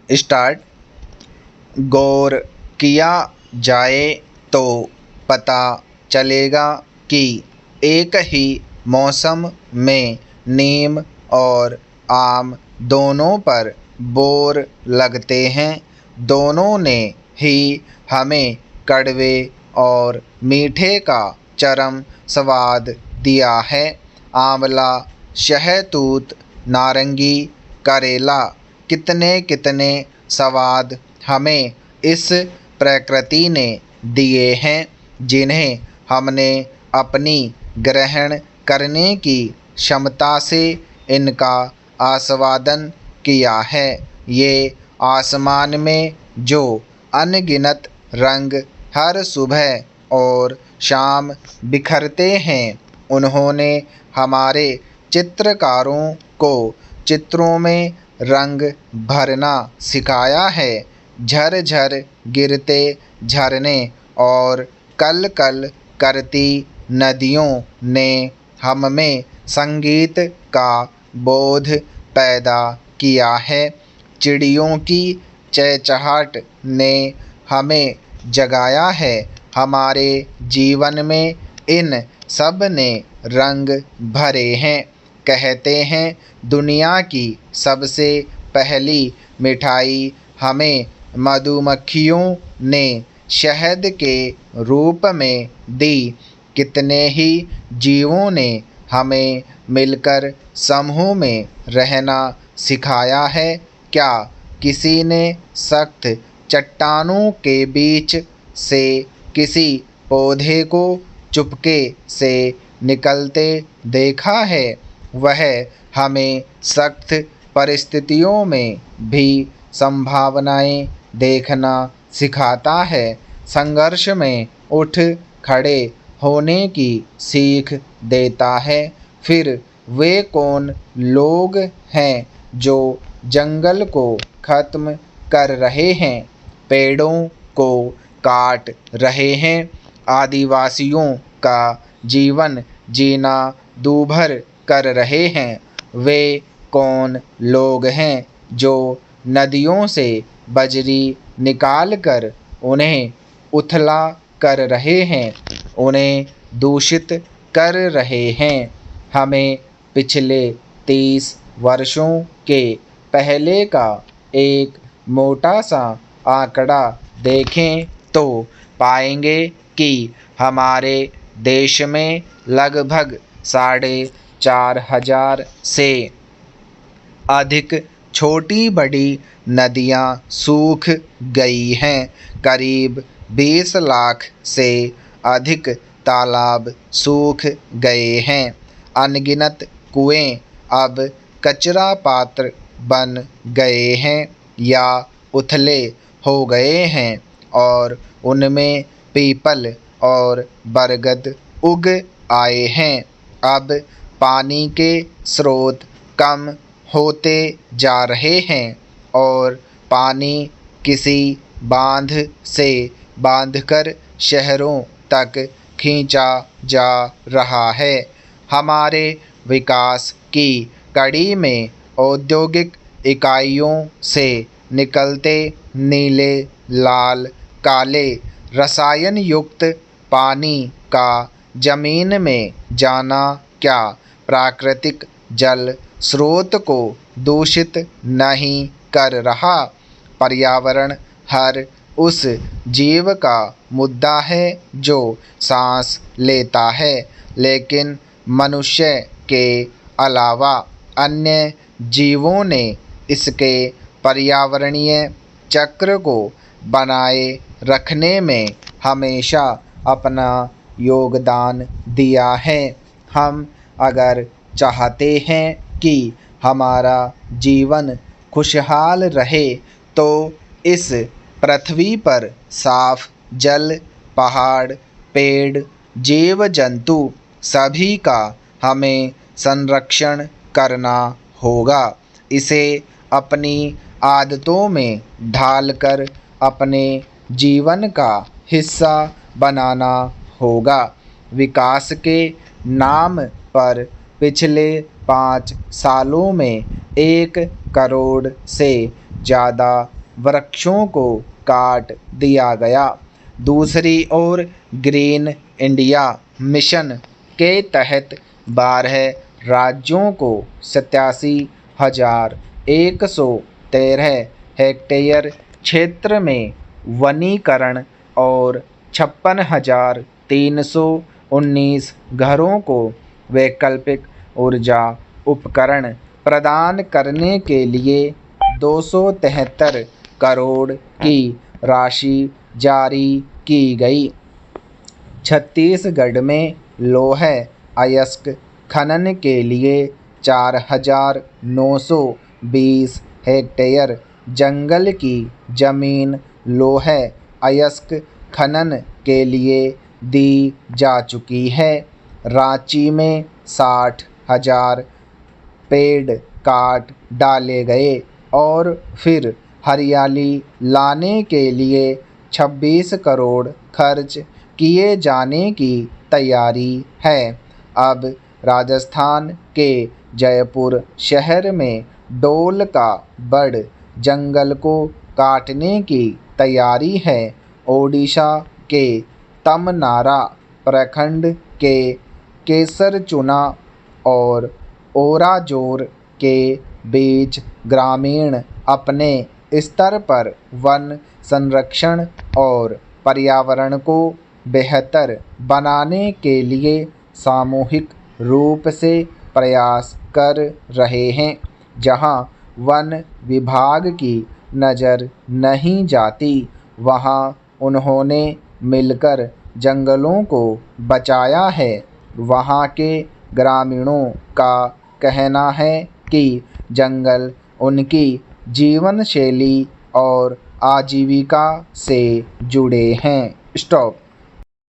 Start. गौर किया जाए तो पता चलेगा कि एक ही मौसम में नीम और आम दोनों पर बोर लगते हैं। दोनों ने ही हमें कड़वे और मीठे का चरम स्वाद दिया है। आंवला, शहतूत, नारंगी, करेला, कितने कितने स्वाद हमें इस प्रकृति ने दिए हैं, जिन्हें हमने अपनी ग्रहण करने की क्षमता से इनका आस्वादन किया है। ये आसमान में जो अनगिनत रंग हर सुबह और शाम बिखरते हैं, उन्होंने हमारे चित्रकारों को चित्रों में रंग भरना सिखाया है। झरझर गिरते झरने और कल कल करती नदियों ने हम में संगीत का बोध पैदा किया है। चिड़ियों की चहचहाट ने हमें जगाया है। हमारे जीवन में इन सब ने रंग भरे हैं। कहते हैं दुनिया की सबसे पहली मिठाई हमें मधुमक्खियों ने शहद के रूप में दी। कितने ही जीवों ने हमें मिलकर समूह में रहना सिखाया है। क्या किसी ने सख्त चट्टानों के बीच से किसी पौधे को चुपके से निकलते देखा है? वह हमें सख्त परिस्थितियों में भी संभावनाएं देखना सिखाता है। संघर्ष में उठ खड़े होने की सीख देता है। फिर वे कौन लोग हैं जो जंगल को खत्म कर रहे हैं, पेड़ों को काट रहे हैं, आदिवासियों का जीवन जीना दूभर कर रहे हैं? वे कौन लोग हैं जो नदियों से बजरी निकालकर उन्हें उथला कर रहे हैं, उन्हें दूषित कर रहे हैं? हमें पिछले 30 वर्षों के पहले का एक मोटा सा आंकड़ा देखें तो पाएंगे कि हमारे देश में लगभग 4,500 से अधिक छोटी बड़ी नदियां सूख गई हैं। करीब 20 लाख से अधिक तालाब सूख गए हैं। अनगिनत कुएं अब कचरा पात्र बन गए हैं या उथले हो गए हैं और उनमें पीपल और बरगद उग आए हैं। अब पानी के स्रोत कम होते जा रहे हैं और पानी किसी बांध से बांधकर शहरों तक खींचा जा रहा है। हमारे विकास की कड़ी में औद्योगिक इकाइयों से निकलते नीले, लाल, काले रसायन युक्त पानी का जमीन में जाना क्या प्राकृतिक जल स्रोत को दूषित नहीं कर रहा? पर्यावरण हर उस जीव का मुद्दा है जो सांस लेता है, लेकिन मनुष्य के अलावा अन्य जीवों ने इसके पर्यावरणीय चक्र को बनाए रखने में हमेशा अपना योगदान दिया है। हम अगर चाहते हैं कि हमारा जीवन खुशहाल रहे तो इस पृथ्वी पर साफ जल, पहाड़, पेड़, जीव जंतु सभी का हमें संरक्षण करना होगा। इसे अपनी आदतों में ढालकर अपने जीवन का हिस्सा बनाना होगा। विकास के नाम पर पिछले 5 सालों में 1 करोड़ से ज़्यादा वृक्षों को काट दिया गया। दूसरी ओर ग्रीन इंडिया मिशन के तहत 12 राज्यों को 87,113 हेक्टेयर क्षेत्र में वनीकरण और 56,319 घरों को वैकल्पिक ऊर्जा उपकरण प्रदान करने के लिए 273 करोड़ की राशि जारी की गई। छत्तीसगढ़ में लौह अयस्क खनन के लिए 4,920 हेक्टेयर जंगल की जमीन लौह अयस्क खनन के लिए दी जा चुकी है। रांची में 60,000 पेड़ काट डाले गए और फिर हरियाली लाने के लिए 26 करोड़ खर्च किए जाने की तैयारी है। अब राजस्थान के जयपुर शहर में डोल का बड़ जंगल को काटने की तैयारी है। ओडिशा के तमनारा प्रखंड के केसरचुना और ओराजोर के बीच ग्रामीण अपने स्तर पर वन संरक्षण और पर्यावरण को बेहतर बनाने के लिए सामूहिक रूप से प्रयास कर रहे हैं। जहां वन विभाग की नज़र नहीं जाती, वहां उन्होंने मिलकर जंगलों को बचाया है। वहां के ग्रामीणों का कहना है कि जंगल उनकी जीवन शैली और आजीविका से जुड़े हैं। स्टॉप।